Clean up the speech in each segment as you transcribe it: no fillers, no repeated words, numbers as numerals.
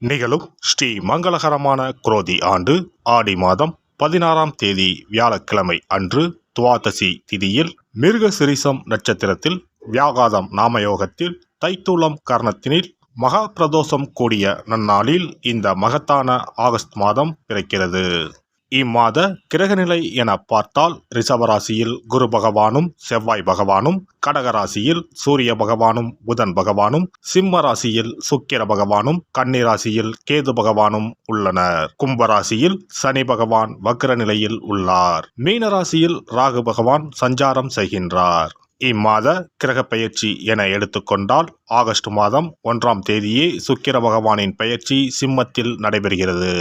நிகழும் ஸ்ரீ மங்களகரமான குரோதி ஆண்டு ஆடி மாதம் 16ஆம் தேதி வியாழக்கிழமை அன்று துவாதசி திதியில் மிருகசிரிசம் நட்சத்திரத்தில் வியாகாதம் நாமயோகத்தில் தைத்தூலம் கரணத்தினில் மகா பிரதோஷம் கூடிய நன்னாளில் இந்த மகத்தான ஆகஸ்ட் மாதம் பிறக்கிறது. இம்மாத கிரகநிலை என பார்த்தால் ரிஷபராசியில் குரு பகவானும் செவ்வாய் பகவானும், கடகராசியில் சூரிய பகவானும் புதன் பகவானும், சிம்ம ராசியில் சுக்கிர பகவானும், கன்னிராசியில் கேது பகவானும் உள்ளனர். கும்பராசியில் சனி பகவான் வக்ர நிலையில் உள்ளார். மீனராசியில் ராகு பகவான் சஞ்சாரம் செய்கின்றார். இம்மாத கிரக பெயர்ச்சி என எடுத்துக்கொண்டால் ஆகஸ்ட் மாதம் 1ஆம் தேதியே சுக்கிர பகவானின் பெயர்ச்சி சிம்மத்தில் நடைபெறுகிறது.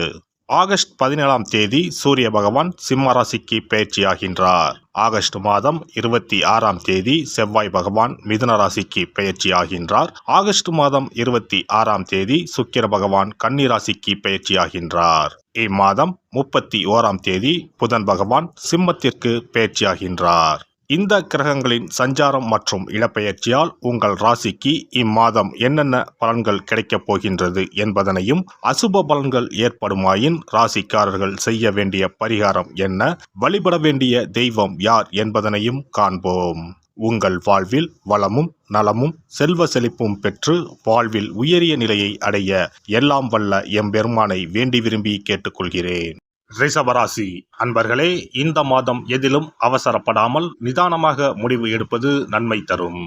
ஆகஸ்ட் 17ஆம் தேதி சூரிய பகவான் சிம்ம ராசிக்கு பெயர்ச்சியாகின்றார். ஆகஸ்ட் மாதம் 26ஆம் தேதி செவ்வாய் பகவான் மிதுன ராசிக்கு பெயர்ச்சியாகின்றார். ஆகஸ்ட் மாதம் 26ஆம் தேதி சுக்கிர பகவான் கன்னி ராசிக்கு பெயர்ச்சியாகின்றார். இம்மாதம் 31ஆம் தேதி புதன் பகவான் சிம்மத்திற்கு பெயர்ச்சியாகின்றார். இந்த கிரகங்களின் சஞ்சாரம் மற்றும் இடப்பெயர்ச்சியால் உங்கள் ராசிக்கு இம்மாதம் என்னென்ன பலன்கள் கிடைக்கப் போகின்றது என்பதனையும், அசுப பலன்கள் ஏற்படுமாயின் ராசிக்காரர்கள் செய்ய வேண்டிய பரிகாரம் என்ன, வழிபட வேண்டிய தெய்வம் யார் என்பதனையும் காண்போம். உங்கள் வாழ்வில் வளமும் நலமும் செல்வ செழிப்பும் பெற்று வாழ்வில் உயரிய நிலையை அடைய எல்லாம் வல்ல எம்பெருமானை வேண்டி விரும்பி கேட்டுக்கொள்கிறேன். ரிஷபராசி அன்பர்களே, இந்த மாதம் எதிலும் அவசரப்படாமல் நிதானமாக முடிவு எடுப்பது நன்மை தரும்.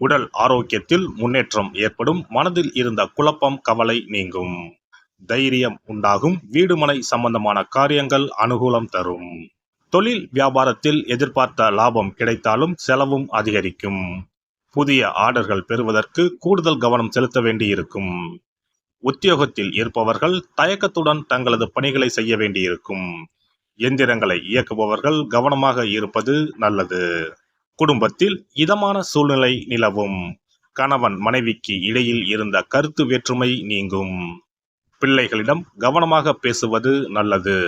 உடல் ஆரோக்கியத்தில் முன்னேற்றம் ஏற்படும். மனதில் இருந்த குழப்பம் கவலை நீங்கும். தைரியம் உண்டாகும். வீடுமனை சம்பந்தமான காரியங்கள் அனுகூலம் தரும். தொழில் வியாபாரத்தில் எதிர்பார்த்த லாபம் கிடைத்தாலும் செலவும் அதிகரிக்கும். புதிய ஆர்டர்கள் பெறுவதற்கு கூடுதல் கவனம் செலுத்த வேண்டியிருக்கும். உத்தியோகத்தில் இருப்பவர்கள் தயக்கத்துடன் தங்களது பணிகளை செய்ய வேண்டியிருக்கும். எந்திரங்களை இயக்குபவர்கள் கவனமாக இருப்பது நல்லது. குடும்பத்தில் இதமான சூழ்நிலை நிலவும். கணவன் மனைவிக்கு இடையில் இருந்த கருத்து வேற்றுமை நீங்கும். பிள்ளைகளிடம் கவனமாக பேசுவது நல்லது.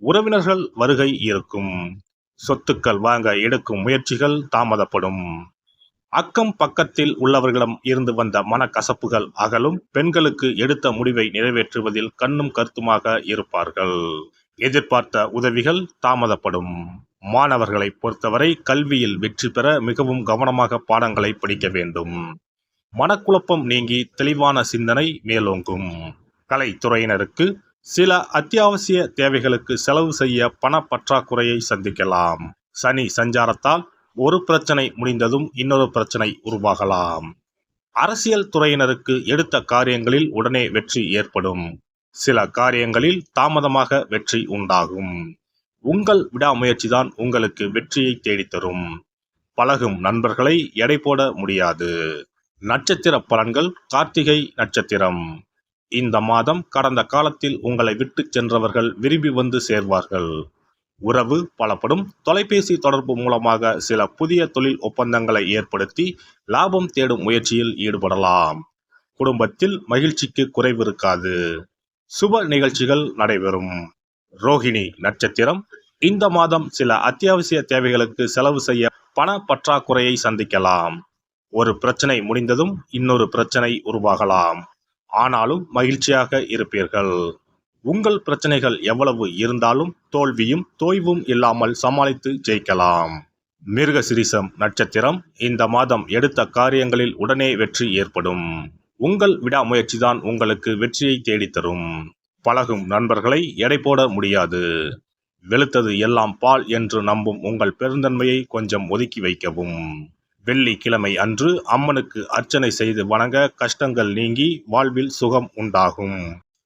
உறவினர்கள் வருகை இருக்கும். சொத்துக்கள் வாங்க எடுக்கும் முயற்சிகள் தாமதப்படும். அக்கம் பக்கத்தில் உள்ளவர்களிடம் இருந்து வந்த மனக்கசப்புகள் அகலும். பெண்களுக்கு எடுத்த முடிவை நிறைவேற்றுவதில் கண்ணும் கருத்துமாக இருப்பார்கள். எதிர்பார்த்த உதவிகள் தாமதப்படும். மாணவர்களை பொறுத்தவரை கல்வியில் வெற்றி பெற மிகவும் கவனமாக பாடங்களை படிக்க வேண்டும். மனக்குழப்பம் நீங்கி தெளிவான சிந்தனை மேலோங்கும். கலைத்துறையினருக்கு சில அத்தியாவசிய தேவைகளுக்கு செலவு செய்ய பண பற்றாக்குறையை சந்திக்கலாம். சனி சஞ்சாரத்தால் ஒரு பிரச்சனை முடிந்ததும் இன்னொரு பிரச்சனை உருவாகலாம். அரசியல் துறையினருக்கு எடுத்த காரியங்களில் உடனே வெற்றி ஏற்படும். சில காரியங்களில் தாமதமாக வெற்றி உண்டாகும். உங்கள் விடாமுயற்சிதான் உங்களுக்கு வெற்றியை தேடித்தரும். பழகும் நண்பர்களை எடை போட முடியாது. நட்சத்திர பலன்கள். கார்த்திகை நட்சத்திரம். இந்த மாதம் கடந்த காலத்தில் உங்களை விட்டு சென்றவர்கள் விரும்பி வந்து சேர்வார்கள். உறவு பலப்படும். தொலைபேசி தொடர்பு மூலமாக சில புதிய தொழில் ஒப்பந்தங்களை ஏற்படுத்தி லாபம் தேடும் முயற்சியில் ஈடுபடலாம். குடும்பத்தில் மகிழ்ச்சிக்கு குறைவு இருக்காது. சுப நிகழ்ச்சிகள் நடைபெறும். ரோகிணி நட்சத்திரம். இந்த மாதம் சில அத்தியாவசிய தேவைகளுக்கு செலவு செய்ய பண பற்றாக்குறையை சந்திக்கலாம். ஒரு பிரச்சனை முடிந்ததும் இன்னொரு பிரச்சனை உருவாகலாம். ஆனாலும் மகிழ்ச்சியாக இருப்பீர்கள். உங்கள் பிரச்சனைகள் எவ்வளவு இருந்தாலும் தோல்வியும் தோய்வும் இல்லாமல் சமாளித்து ஜெயிக்கலாம். மிருகசிரிசம் நட்சத்திரம். இந்த மாதம் எடுத்த காரியங்களில் உடனே வெற்றி ஏற்படும். உங்கள் விடாமுயற்சிதான் உங்களுக்கு வெற்றியை தேடித்தரும். பழகும் நண்பர்களை எடை போட முடியாது. வெளுத்தது எல்லாம் பால் என்று நம்பும் உங்கள் பெருந்தன்மையை கொஞ்சம் ஒதுக்கி வைக்கவும். வெள்ளிக்கிழமை அன்று அம்மனுக்கு அர்ச்சனை செய்து வணங்க கஷ்டங்கள் நீங்கி வாழ்வில் சுகம் உண்டாகும்.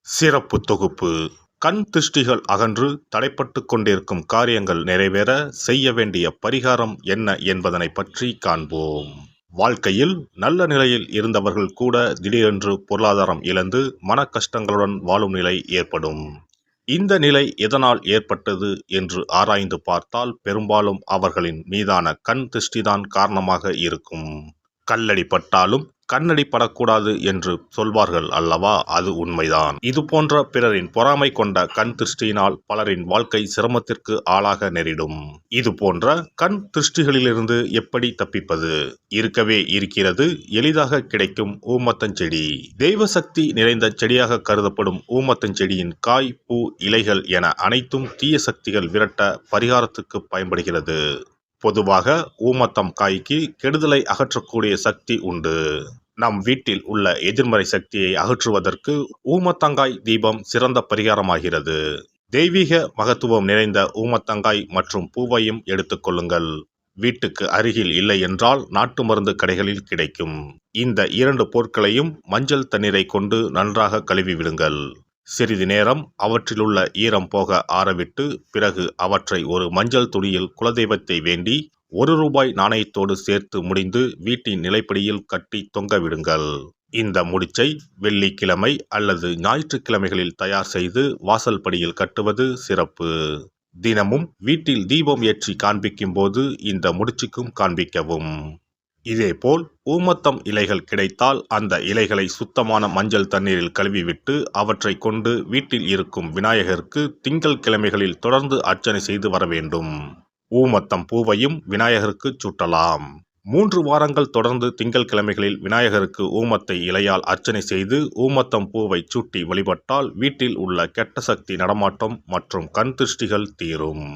சிறப்பு தொகுப்பு. கண் திருஷ்டிகள் அகன்று தடைப்பட்டு கொண்டிருக்கும் காரியங்கள் நிறைவேற செய்ய வேண்டிய பரிகாரம் என்ன என்பதனை பற்றி காண்போம். வாழ்க்கையில் நல்ல நிலையில் இருந்தவர்கள் கூட திடீரென்று பொருளாதாரம் இழந்து மன கஷ்டங்களுடன் வாழும் நிலை ஏற்படும். இந்த நிலை எதனால் ஏற்பட்டது என்று ஆராய்ந்து பார்த்தால் பெரும்பாலும் அவர்களின் மீதான கண் திருஷ்டிதான் காரணமாக இருக்கும். கல்லடி பட்டாலும் கண்ணடி படக்கூடாது என்று சொல்வார்கள் அல்லவா, அது உண்மைதான். இது போன்ற பிறரின் பொறாமை கொண்ட கண் திருஷ்டியினால் பலரின் வாழ்க்கை சிரமத்திற்கு ஆளாக நேரிடும். இது போன்ற கண் திருஷ்டிகளிலிருந்து எப்படி தப்பிப்பது? இருக்கவே இருக்கிறது எளிதாக கிடைக்கும் ஊமத்தஞ்செடி. தெய்வ சக்தி நிறைந்த செடியாக கருதப்படும் ஊமத்தஞ்செடியின் காய், பூ, இலைகள் என அனைத்தும் தீய சக்திகள் விரட்ட பரிகாரத்துக்கு பயன்படுகிறது. பொதுவாக ஊமத்தம் காய்க்கு கெடுதலை அகற்றக்கூடிய சக்தி உண்டு. நம் வீட்டில் உள்ள எதிர்மறை சக்தியை அகற்றுவதற்கு ஊமத்தங்காய் தீபம் சிறந்த பரிகாரமாகிறது. தெய்வீக மகத்துவம் நிறைந்த ஊமத்தங்காய் மற்றும் பூவையும் எடுத்துக்கொள்ளுங்கள். வீட்டுக்கு அருகில் இல்லை என்றால் நாட்டு மருந்து கடைகளில் கிடைக்கும். இந்த 2 பொருட்களையும் மஞ்சள் தண்ணீரை கொண்டு நன்றாக கழுவி விடுங்கள். சிறிது நேரம் அவற்றிலுள்ள ஈரம் போக ஆறவிட்டு பிறகு அவற்றை ஒரு மஞ்சள் துணியில் குலதெய்வத்தை வேண்டி ₹1 நாணயத்தோடு சேர்த்து முடிந்து வீட்டின் நிலைப்படியில் கட்டி தொங்கவிடுங்கள். இந்த முடிச்சை வெள்ளிக்கிழமை அல்லது ஞாயிற்றுக்கிழமைகளில் தயார் செய்து வாசல் படியில் கட்டுவது சிறப்பு. தினமும் வீட்டில் தீபம் ஏற்றி காண்பிக்கும் போது இந்த முடிச்சுக்கும் காண்பிக்கவும். இதேபோல் ஊமத்தம் இலைகள் கிடைத்தால் அந்த இலைகளை சுத்தமான மஞ்சள் தண்ணீரில் கழுவிவிட்டு அவற்றை கொண்டு வீட்டில் இருக்கும் விநாயகருக்கு திங்கள் கிழமைகளில் தொடர்ந்து அர்ச்சனை செய்து வர வேண்டும். ஊமத்தம் பூவையும் விநாயகருக்கு சூட்டலாம். 3 வாரங்கள் தொடர்ந்து திங்கள் கிழமைகளில் விநாயகருக்கு ஊமத்தை இலையால் அர்ச்சனை செய்து ஊமத்தம் பூவை சூட்டி வழிபட்டால் வீட்டில் உள்ள கெட்ட சக்தி நடமாட்டம் மற்றும் கண் திருஷ்டிகள் தீரும்.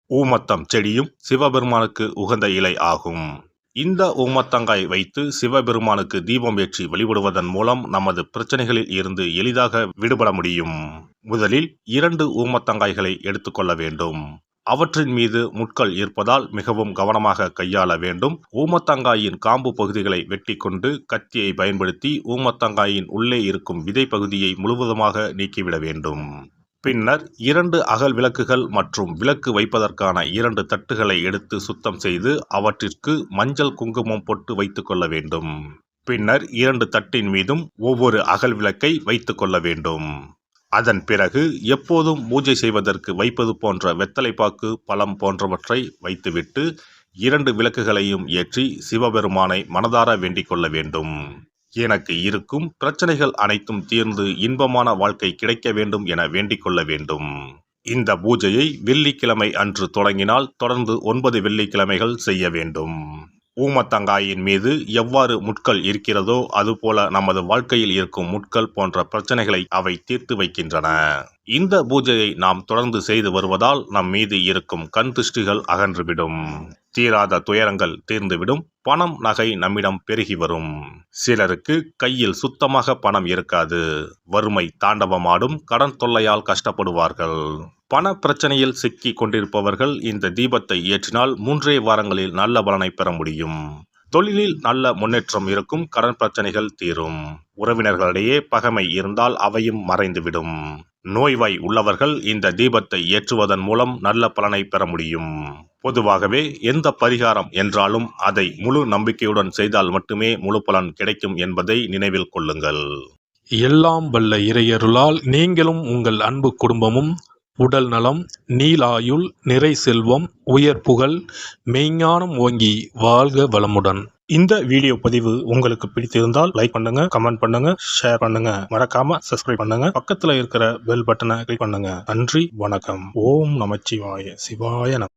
ஊமத்தம் செடியும் சிவபெருமானுக்கு உகந்த இலை ஆகும். இந்த ஊமத்தங்காய் வைத்து சிவபெருமானுக்கு தீபம் ஏற்றி வழிபடுவதன் மூலம் நமது பிரச்சனைகளில் இருந்து எளிதாக விடுபட முடியும். முதலில் 2 ஊமத்தங்காய்களை எடுத்துக்கொள்ள வேண்டும். அவற்றின் மீது முட்கள் இருப்பதால் மிகவும் கவனமாக கையாள வேண்டும். ஊமத்தங்காயின் காம்பு பகுதிகளை வெட்டி கொண்டு கத்தியை பயன்படுத்தி ஊமத்தங்காயின் உள்ளே இருக்கும் விதை பகுதியை முழுவதுமாக நீக்கிவிட வேண்டும். பின்னர் 2 அகல் விளக்குகள் மற்றும் விளக்கு வைப்பதற்கான 2 தட்டுகளை எடுத்து சுத்தம் செய்து அவற்றிற்கு மஞ்சள் குங்குமம் போட்டு வைத்துக் கொள்ள வேண்டும். பின்னர் 2 தட்டின் மீதும் ஒவ்வொரு அகல் விளக்கை வைத்துக் கொள்ள வேண்டும். அதன் பிறகு எப்போதும் பூஜை செய்வதற்கு வைப்பது போன்ற வெத்தலைப்பாக்கு, பழம் போன்றவற்றை வைத்துவிட்டு 2 விளக்குகளையும் ஏற்றி சிவபெருமானை மனதார வேண்டிக் கொள்ள வேண்டும். எனக்கு இருக்கும் பிரச்சனைகள் அனைத்தும் தீர்ந்து இன்பமான வாழ்க்கை கிடைக்க வேண்டும் என வேண்டிக் கொள்ள வேண்டும். இந்த பூஜையை வெள்ளிக்கிழமை அன்று தொடங்கினால் தொடர்ந்து 9 வெள்ளிக்கிழமைகள் செய்ய வேண்டும். ஊமத்தங்காயின் மீது எவ்வாறு முட்கள் இருக்கிறதோ அதுபோல நமது வாழ்க்கையில் இருக்கும் முட்கள் போன்ற பிரச்சனைகளை அவை தீர்த்து வைக்கின்றன. இந்த பூஜையை நாம் தொடர்ந்து செய்து வருவதால் நம் மீது இருக்கும் கண் திருஷ்டிகள் அகன்றுவிடும். தீராத துயரங்கள் தீர்ந்துவிடும். பணம், நகை நம்மிடம் பெருகி வரும். சிலருக்கு கையில் சுத்தமாக பணம் இருக்காது. வறுமை தாண்டவமாடும். கடன் தொல்லையால் கஷ்டப்படுவார்கள். பண பிரச்சனையில் சிக்கி கொண்டிருப்பவர்கள் இந்த தீபத்தை ஏற்றினால் 3 வாரங்களில் நல்ல பலனை பெற முடியும். தொழிலில் நல்ல முன்னேற்றம் இருக்கும். கடன் பிரச்சனைகள் தீரும். உறவினர்களிடையே பகைமை இருந்தால் அவையும் மறைந்துவிடும். நோய்வாய் உள்ளவர்கள் இந்த தீபத்தை ஏற்றுவதன் மூலம் நல்ல பலனை பெற முடியும். பொதுவாகவே எந்த பரிகாரம் என்றாலும் அதை முழு நம்பிக்கையுடன் செய்தால் மட்டுமே முழு பலன் கிடைக்கும் என்பதை நினைவில் கொள்ளுங்கள். எல்லாம் வல்ல இறையருளால் நீங்களும் உங்கள் அன்பு குடும்பமும் உடல் நலம், நீலாயுள், நிறை செல்வம், உயர் புகழ், மெய்ஞானம் ஓங்கி வாழ்க வளமுடன். இந்த வீடியோ பதிவு உங்களுக்கு பிடித்திருந்தால் லைக் பண்ணுங்க, கமெண்ட் பண்ணுங்க, ஷேர் பண்ணுங்க. மறக்காம சப்ஸ்கிரைப் பண்ணுங்க. பக்கத்துல இருக்கிற பெல் பட்டனை கிளிக் பண்ணுங்க. நன்றி, வணக்கம். ஓம் நமச்சிவாய. சிவாய நம.